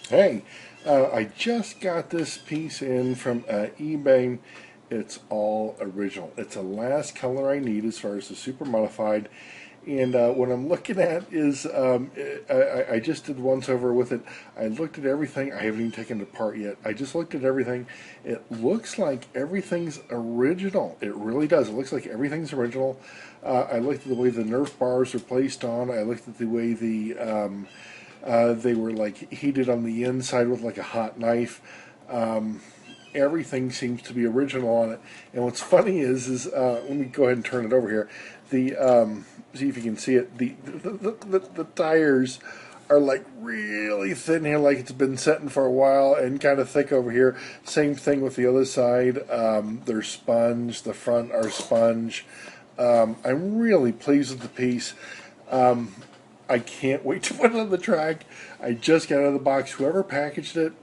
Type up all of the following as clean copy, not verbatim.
Hey, I just got this piece in from eBay. It's all original. It's the last color I need as far as the super modified. And what I'm looking at is I just did once over with it. I looked at everything. I haven't even taken it apart yet. I just looked at everything. It looks like everything's original. It really does. It looks like everything's original. I looked at the way the Nerf bars are placed on. I looked at the way they were like heated on the inside with like a hot knife. Everything seems to be original on it. And what's funny is let me go ahead and turn it over here. The see if you can see it. The tires are like really thin here, like it's been setting for a while, and kind of thick over here. Same thing with the other side. They're sponge. The front are sponge. I'm really pleased with the piece. I can't wait to put it on the track. I just got out of the box. Whoever packaged it,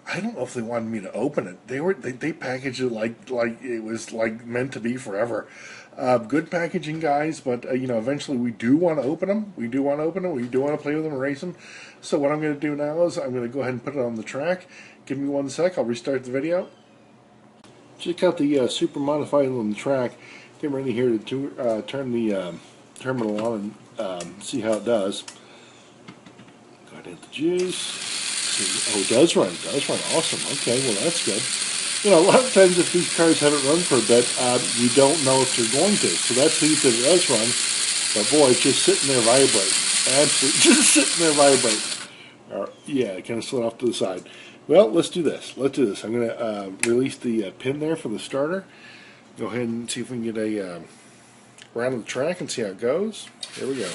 I don't know if they wanted me to open it. They packaged it like it was like meant to be forever. Good packaging, guys, but eventually we do want to open them. We do want to open them. We do want to play with them and race them. So what I'm going to do now is I'm going to go ahead and put it on the track. Give me 1 sec. I'll restart the video. Check out the super modified on the track. Get ready here to turn the terminal on and see how it does. Go ahead and hit the juice. Oh, it does run. It does run. Awesome. Okay, well, that's good. You know, a lot of times if these cars haven't run for a bit, you don't know if they're going to. So that's pleased that it does run. But boy, it's just sitting there vibrating. Absolutely just sitting there vibrating. Yeah, it kind of slid off to the side. Well, let's do this. Let's do this. I'm going to release the pin there for the starter. Go ahead and see if we can get a round of the track and see how it goes. Here we go.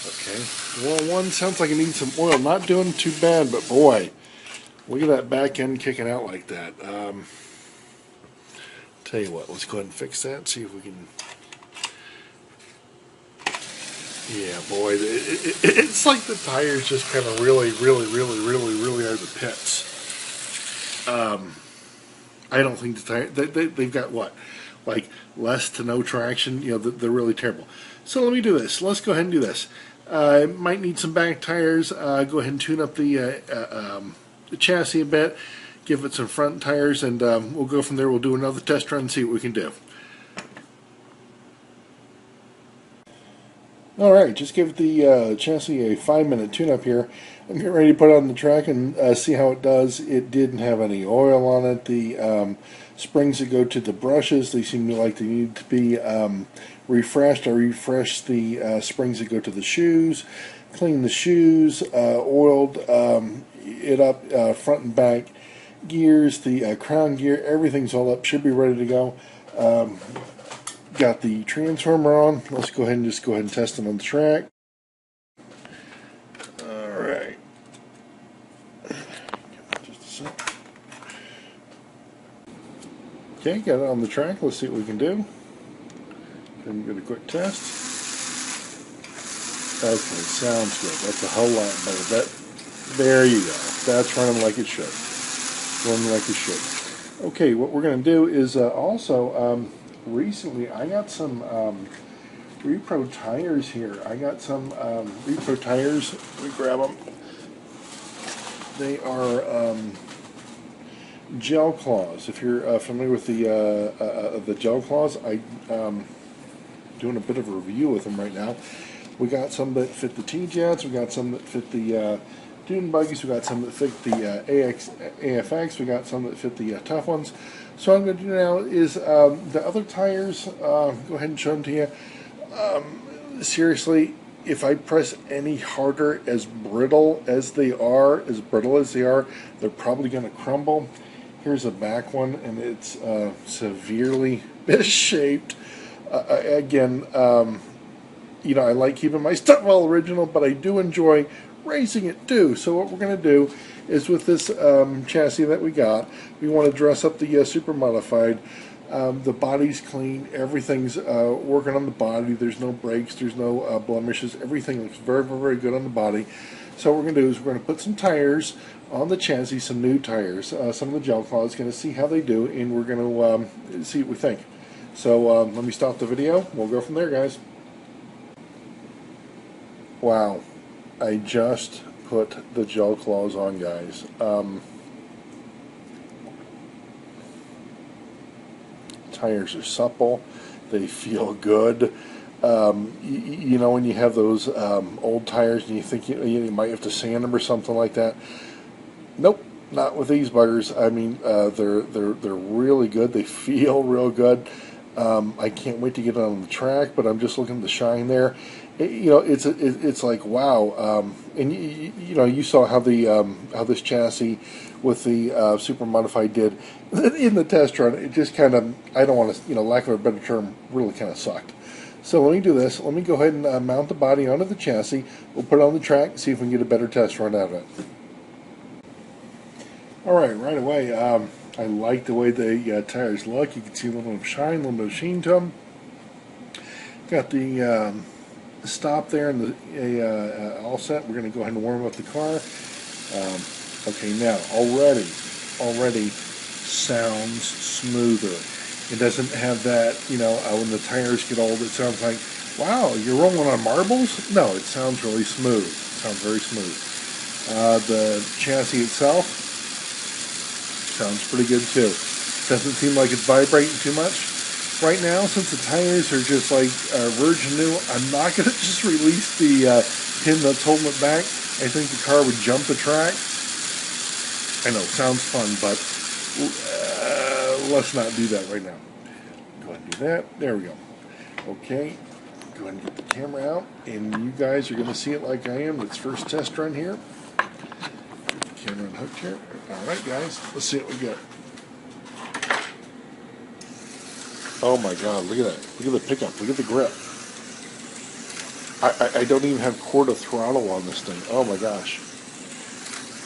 Okay. Well, one sounds like it needs some oil. Not doing too bad, but boy, look at that back end kicking out like that. Tell you what, let's go ahead and fix that. See if we can. Yeah, boy, it's like the tires just kind of really are the pits. I don't think the tire they've got what, like less to no traction. You know, they're really terrible. So let me do this. Let's go ahead and do this. Might need some back tires. Go ahead and tune up the chassis a bit. Give it some front tires, and we'll go from there. We'll do another test run and see what we can do. Alright, just give the chassis a 5-minute tune-up here. I'm getting ready to put it on the track and see how it does. It didn't have any oil on it. The springs that go to the brushes, they seem to like they need to be refreshed. I refreshed the springs that go to the shoes, cleaned the shoes, oiled it up front and back. Gears, the crown gear, everything's all up, should be ready to go. Got the transformer on. Let's go ahead and test it on the track. Alright. Just a sec. Okay, got it on the track. Let's see what we can do. Then get a quick test. Okay, sounds good. That's a whole lot better. There you go. That's running like it should. Running like it should. Okay, what we're going to do is also recently I got some repro tires here. I got some repro tires. Let me grab them. They are gel claws. If you're familiar with the gel claws, I'm doing a bit of a review with them right now. We got some that fit the T-Jets. We got some that fit the dune buggies. We got some that fit the AFX. We got some that fit the tough ones. So what I'm going to do now is the other tires, go ahead and show them to you. Seriously, if I press any harder, as brittle as they are, they're probably going to crumble. Here's a back one, and it's severely misshaped. Again, I like keeping my stuff all original, but I do enjoy racing it too. So what we're going to do is with this chassis that we got, we want to dress up the super modified. The body's clean. Everything's working on the body. There's no breaks. There's no blemishes. Everything looks very good on the body. So what we're going to do is we're going to put some tires on the chassis, some new tires, some of the gel claws, going to see how they do, and we're going to see what we think. So let me stop the video. We'll go from there, guys. Wow. I just put the gel claws on, guys. Tires are supple. They feel good. You know, when you have those old tires and you think you might have to sand them or something like that. Nope, not with these buggers. I mean, they're really good. They feel real good. I can't wait to get on the track, but I'm just looking at the shine there. You know, it's like wow. And you know, you saw how the how this chassis with the super modified did in the test run. It just kind of, I don't want to, you know, lack of a better term, really kind of sucked. So let me do this. Let me go ahead and mount the body onto the chassis. We'll put it on the track and see if we can get a better test run out of it. All right away. I like the way the tires look. You can see a little bit of shine, a little bit of sheen to them. Got the stop there and the all set. We're going to go ahead and warm up the car. Okay, now already sounds smoother. It doesn't have that, you know, when the tires get old, it sounds like, wow, you're rolling on marbles? No, it sounds really smooth. It sounds very smooth. The chassis itself sounds pretty good too. Doesn't seem like it's vibrating too much. Right now, since the tires are just like virgin new, I'm not going to just release the pin that's holding it back. I think the car would jump the track. I know, sounds fun, but let's not do that right now. Go ahead and do that. There we go. Okay, go ahead and get the camera out, and you guys are going to see it like I am. It's first test run here. Get the camera unhooked here. All right, guys, let's see what we got. Oh my God, look at that. Look at the pickup. Look at the grip. I don't even have quarter throttle on this thing. Oh my gosh.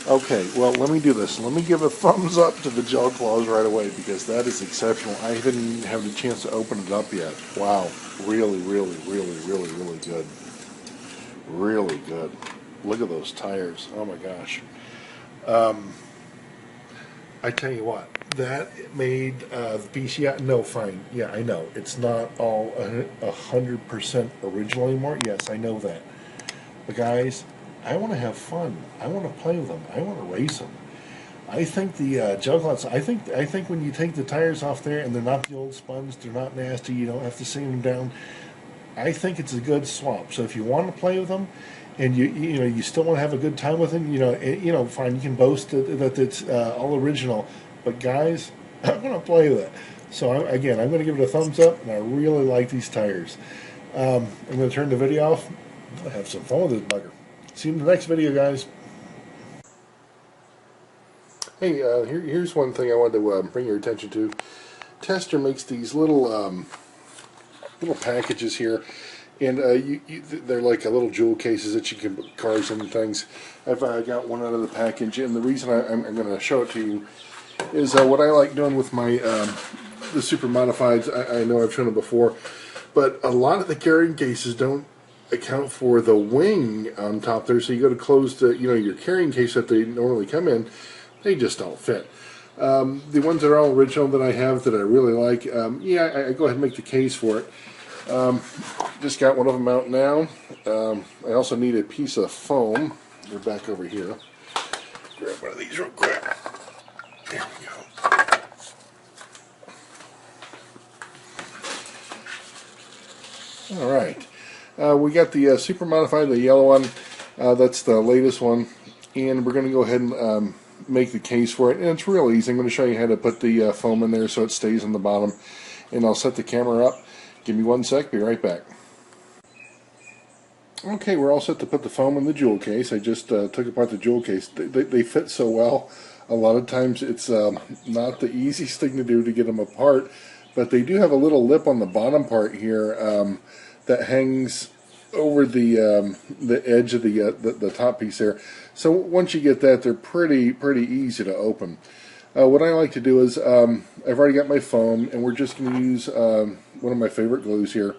Okay, well, let me do this. Let me give a thumbs up to the gel claws right away because that is exceptional. I haven't even had a chance to open it up yet. Wow. Really good. Really good. Look at those tires. Oh my gosh. I tell you what, that made the PCI, no, fine, yeah, I know, it's not all 100% original anymore, yes, I know that, but guys, I want to have fun, I want to play with them, I want to race them. I think the gel cloths, I think when you take the tires off there and they're not the old sponge, they're not nasty, you don't have to sand them down, I think it's a good swap. So if you want to play with them, and you know you still want to have a good time with them, you know fine, you can boast that it's all original, but guys, I want to play with it. So I'm going to give it a thumbs up, and I really like these tires. I'm going to turn the video off. I'll have some fun with this bugger. See you in the next video, guys. Hey, here's one thing I wanted to bring your attention to. Tester makes these little packages here, and they're like a little jewel cases that you can put cars and things. I've got one out of the package, and the reason I'm going to show it to you is what I like doing with my the super modifieds. I know I've shown it before, but a lot of the carrying cases don't account for the wing on top there, so you go to close the your carrying case that they normally come in, they just don't fit. The ones that are all original that I have that I really like, yeah, I go ahead and make the case for it. Just got one of them out now. I also need a piece of foam. They're back over here. Grab one of these real quick. There we go. All right. We got the super modified, the yellow one. That's the latest one. And we're going to go ahead and make the case for it. And it's real easy. I'm going to show you how to put the foam in there so it stays on the bottom. And I'll set the camera up. Give me 1 sec, be right back. Okay, we're all set to put the foam in the jewel case. I just took apart the jewel case. They fit so well. A lot of times it's not the easiest thing to do to get them apart, but they do have a little lip on the bottom part here that hangs over the edge of the top piece there. So once you get that, they're pretty easy to open. What I like to do is, I've already got my foam, and we're just going to use one of my favorite glues here.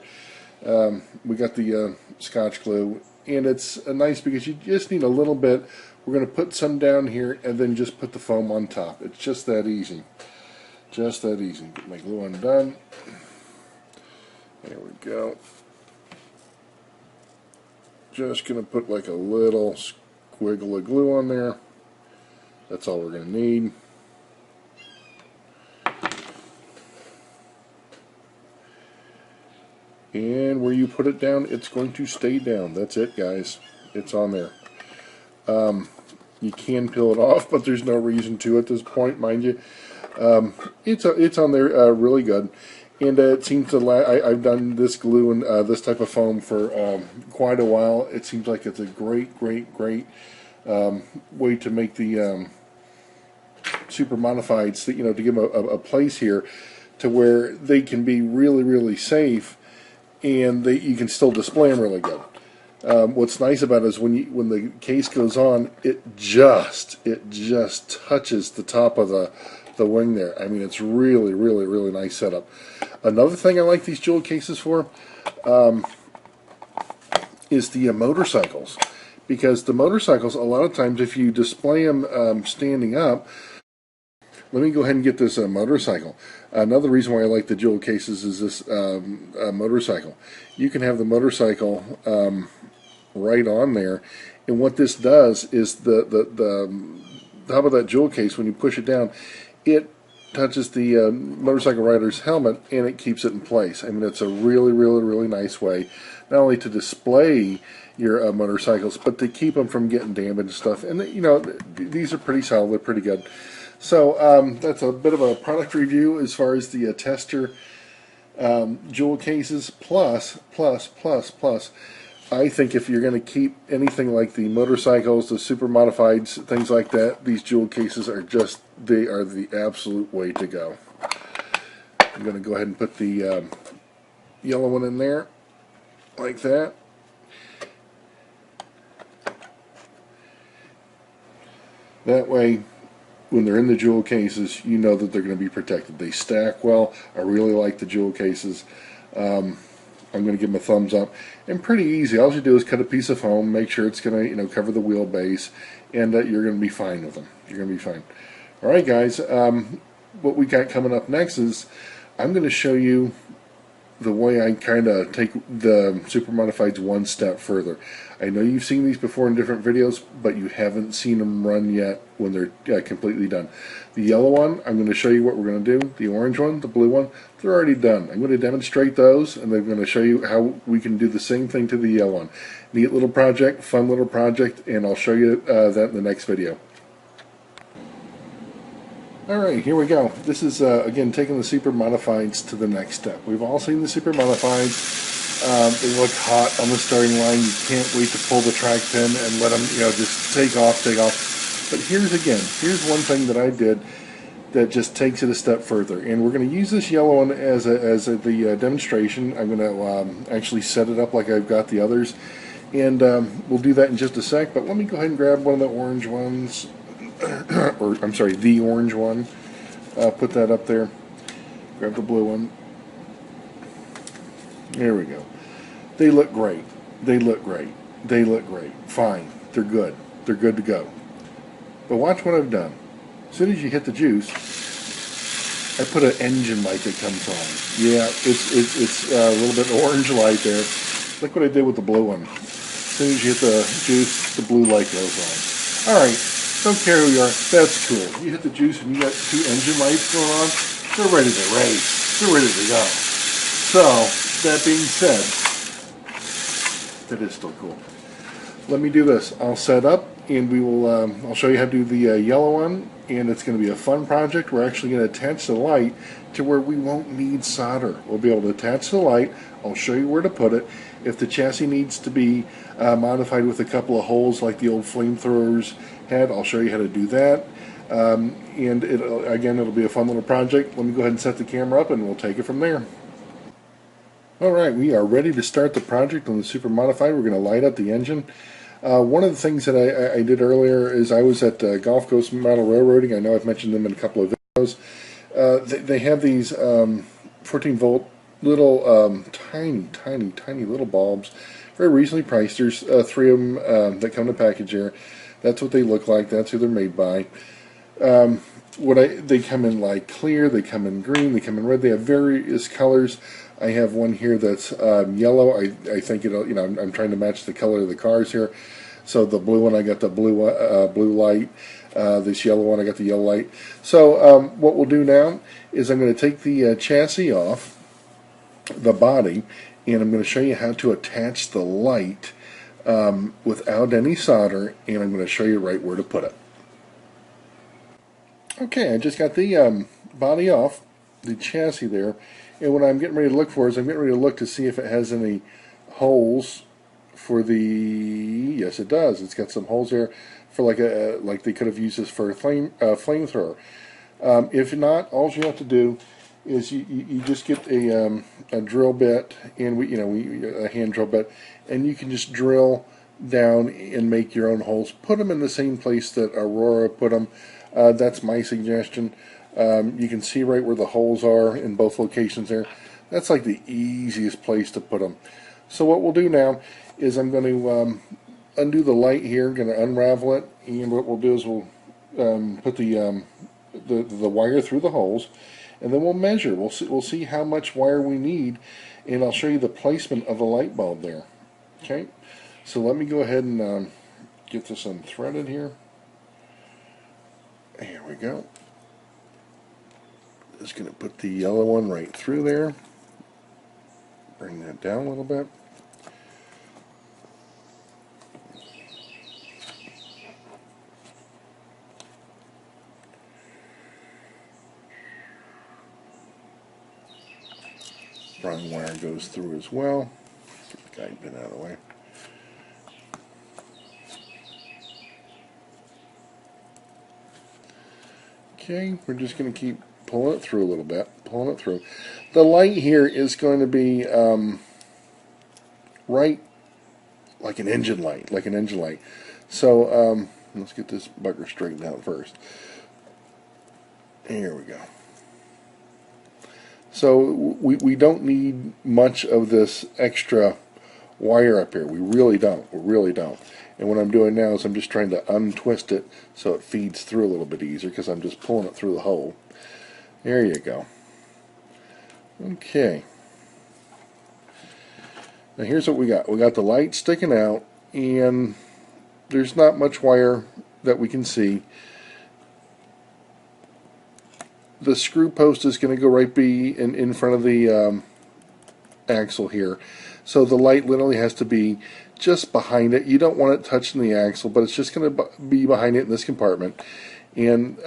We got the Scotch glue, and it's nice because you just need a little bit. We're going to put some down here, and then just put the foam on top. It's just that easy. Just that easy. Get my glue undone. There we go. Just going to put like a little wiggle of glue on there. That's all we're going to need. And where you put it down, it's going to stay down. That's it, guys. It's on there. You can peel it off, but there's no reason to at this point, mind you. It's on there really good. And it seems to I've done this glue and this type of foam for quite a while. It seems like it's a great way to make the super modifieds, to give them a place here to where they can be really safe, and you can still display them really good. What's nice about it is when the case goes on, it just touches the top of the wing there. I mean, it's really nice setup. Another thing I like these jewel cases for is the motorcycles, because the motorcycles, a lot of times, if you display them standing up. Let me go ahead and get this motorcycle. Another reason why I like the jewel cases is this motorcycle. You can have the motorcycle right on there, and what this does is the top of that jewel case, when you push it down, it touches the motorcycle rider's helmet, and it keeps it in place. I mean, it's a really nice way not only to display your motorcycles, but to keep them from getting damaged and stuff. And these are pretty solid. They're pretty good. So that's a bit of a product review as far as the tester jewel cases. Plus, I think if you're going to keep anything like the motorcycles, the super modifieds, things like that, these jewel cases are they are the absolute way to go. I'm going to go ahead and put the yellow one in there, like that. That way, when they're in the jewel cases, you know that they're going to be protected. They stack well. I really like the jewel cases. I'm going to give them a thumbs up. And pretty easy. All you do is cut a piece of foam, make sure it's going to cover the wheelbase, and you're going to be fine with them. You're going to be fine. All right, guys. What we got coming up next is I'm going to show you the way I kind of take the super modifieds one step further. I know you've seen these before in different videos, but you haven't seen them run yet when they're completely done. The yellow one, I'm going to show you what we're going to do. The orange one, the blue one, they're already done. I'm going to demonstrate those, and I'm going to show you how we can do the same thing to the yellow one. Neat little project, fun little project, and I'll show you that in the next video. Alright, here we go. This is, again, taking the super modifieds to the next step. We've all seen the super modifieds. They look hot on the starting line. You can't wait to pull the track pin and let them, just take off. But here's one thing that I did that just takes it a step further. And we're going to use this yellow one as the demonstration. I'm going to actually set it up like I've got the others. And we'll do that in just a sec. But let me go ahead and grab one of the orange ones. Or, I'm sorry, the orange one. Put that up there. Grab the blue one. There we go. They look great. They look great. Fine. They're good. They're good to go. But watch what I've done. As soon as you hit the juice, I put an engine light that comes on. Yeah, it's a little bit orange light there. Look what I did with the blue one. As soon as you hit the juice, the blue light goes on. Alright. Don't care who you are, that's cool. You hit the juice and you got two engine lights going on, they're ready to race. They're ready to go. So, that being said, that is still cool. Let me do this. I'll set up and we will, I'll show you how to do the yellow one, and it's going to be a fun project. We're actually going to attach the light to where we won't need solder. We'll be able to attach the light. I'll show you where to put it. If the chassis needs to be modified with a couple of holes like the old flamethrowers had, I'll show you how to do that. And it'll be a fun little project. Let me go ahead and set the camera up and we'll take it from there. Alright, we are ready to start the project on the Super Modified. We're going to light up the engine. One of the things that I did earlier is I was at Gulf Coast Model Railroading. I know I've mentioned them in a couple of videos. They have these 14 volt little tiny little bulbs, very reasonably priced. There's 3 of them that come in a package here. That's what they look like. That's who they're made by. They come in light clear, they come in green, they come in red. They have various colors. I have one here that's yellow. I think it'll, I'm trying to match the color of the cars here. So the blue one, I got the blue light. This yellow one, I got the yellow light. So what we'll do now is I'm going to take the chassis off, the body, and I'm going to show you how to attach the light without any solder, and I'm going to show you right where to put it. Okay, I just got the body off, the chassis there, and what I'm getting ready to look for is I'm getting ready to look to see if it has any holes for the, yes it does, it's got some holes there for like they could have used this for a flamethrower. If not, all you have to do is you just get a drill bit, and a hand drill bit, and you can just drill down and make your own holes. Put them in the same place that Aurora put them. That's my suggestion. You can see right where the holes are in both locations there. That's like the easiest place to put them. So what we'll do now is I'm going to undo the light here, going to unravel it, and what we'll do is we'll put the wire through the holes, and then we'll measure. We'll see how much wire we need, and I'll show you the placement of the light bulb there. Okay, so let me go ahead and get this unthreaded here. Here we go. Just going to put the yellow one right through there. Bring that down a little bit. Brown wire goes through as well. Get the guide pin out of the way. Okay, we're just going to keep pulling it through a little bit, pulling it through. The light here is going to be right like an engine light, So let's get this bugger straightened out first. Here we go. So we don't need much of this extra wire up here. We really don't. And what I'm doing now is I'm just trying to untwist it so it feeds through a little bit easier, because I'm just pulling it through the hole. There you go. Okay. Now here's what we got. We got the light sticking out, and there's not much wire that we can see. The screw post is going to go right in front of the axle here. So the light literally has to be just behind it. You don't want it touching the axle, but it's just going to be behind it in this compartment. And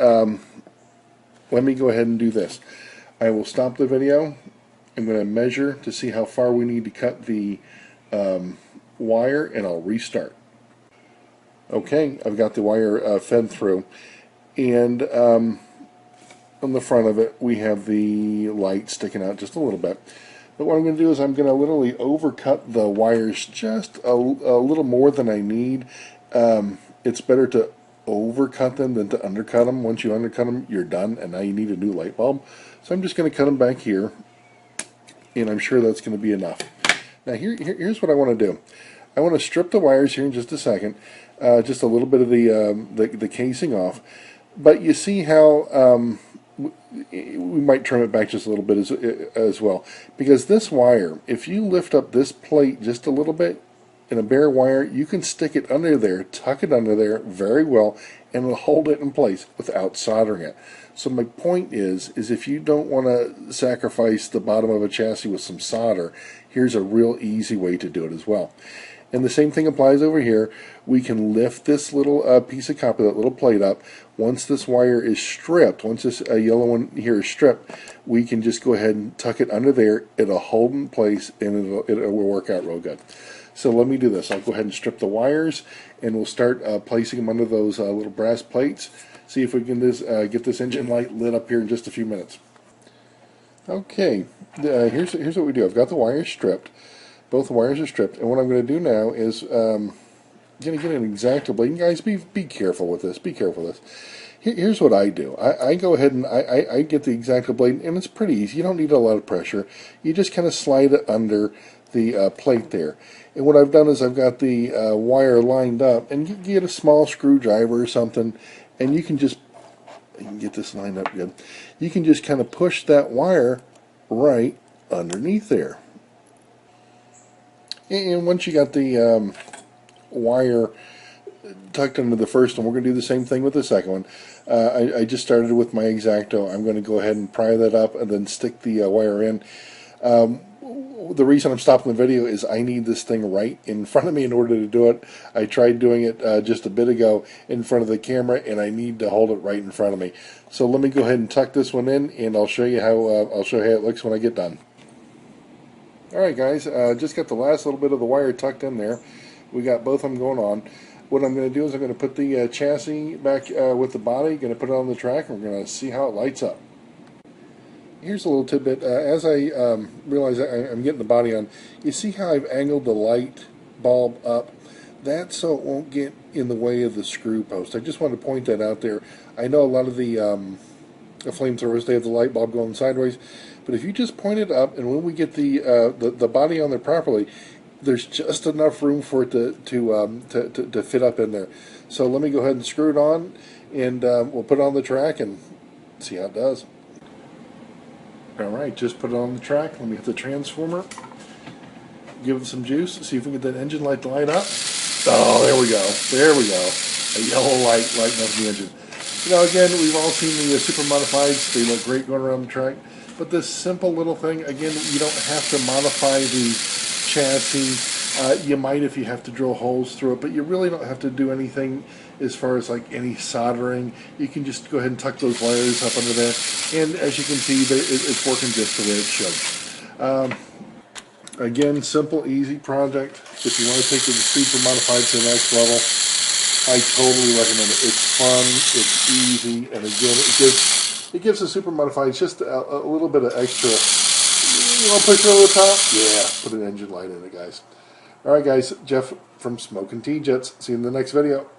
let me go ahead and do this. I will stop the video. I'm going to measure to see how far we need to cut the wire, and I'll restart. Okay, I've got the wire fed through, and on the front of it we have the light sticking out just a little bit. But what I'm going to do is I'm going to literally overcut the wires just a little more than I need. It's better to overcut them than to undercut them. Once you undercut them, you're done, and now you need a new light bulb. So I'm just going to cut them back here, and I'm sure that's going to be enough. Now here's what I want to do. I want to strip the wires here in just a second, just a little bit of the casing off. But you see how we might trim it back just a little bit as well, because this wire, if you lift up this plate just a little bit in a bare wire, you can stick it under there, tuck it under there very well, and it'll hold it in place without soldering it. So my point is if you don't want to sacrifice the bottom of a chassis with some solder, here's a real easy way to do it as well. And the same thing applies over here. We can lift this little piece of copper, that little plate up. Once this wire is stripped, once this yellow one here is stripped, we can just go ahead and tuck it under there. It'll hold in place, and it will work out real good. So let me do this. I'll go ahead and strip the wires, and we'll start placing them under those little brass plates. See if we can get this engine light lit up here in just a few minutes. Okay, here's what we do. I've got the wires stripped. Both the wires are stripped, and what I'm going to do now is going to get an X-Acto blade. And guys, be careful with this. Be careful with this. Here's what I do. I go ahead and I get the X-Acto blade, and it's pretty easy. You don't need a lot of pressure. You just kind of slide it under the plate there. And what I've done is I've got the wire lined up, and you get a small screwdriver or something, and you can get this lined up good. You can just kind of push that wire right underneath there. And once you got the wire tucked into the first one. We're going to do the same thing with the second one. I just started with my X-Acto. I'm going to go ahead and pry that up and then stick the wire in. The reason I'm stopping the video is I need this thing right in front of me in order to do it. I tried doing it just a bit ago in front of the camera, and I need to hold it right in front of me. So let me go ahead and tuck this one in, and I'll show you how it looks when I get done. All right, guys, just got the last little bit of the wire tucked in there. We got both of them going on. What I'm going to do is I'm going to put the chassis back with the body, going to put it on the track, and we're going to see how it lights up. Here's a little tidbit. As I realize I'm getting the body on, you see how I've angled the light bulb up? That's so it won't get in the way of the screw post. I just wanted to point that out there. I know a lot of the flamethrowers, they have the light bulb going sideways, but if you just point it up, and when we get the body on there properly, there's just enough room for it to fit up in there. So let me go ahead and screw it on, and we'll put it on the track and see how it does. Alright, just put it on the track. Let me hit the transformer. Give it some juice. See if we can get that engine light to light up. Oh, there we go. There we go. A yellow light lighting up the engine. You know, again, we've all seen the super modifieds. They look great going around the track. But this simple little thing, again, you don't have to modify the chassis. You might if you have to drill holes through it, but you really don't have to do anything as far as like any soldering. You can just go ahead and tuck those wires up under there, and as you can see, it's working just the way it should. Again, simple, easy project. If you want to take the super modified to the next level, I totally recommend it. It's fun, it's easy, and again, it gives the super modified just a little bit of extra. You want to push it over the top? Yeah, put an engine light in it, guys. All right, guys, Jeff from Smokin' T-Jets. See you in the next video.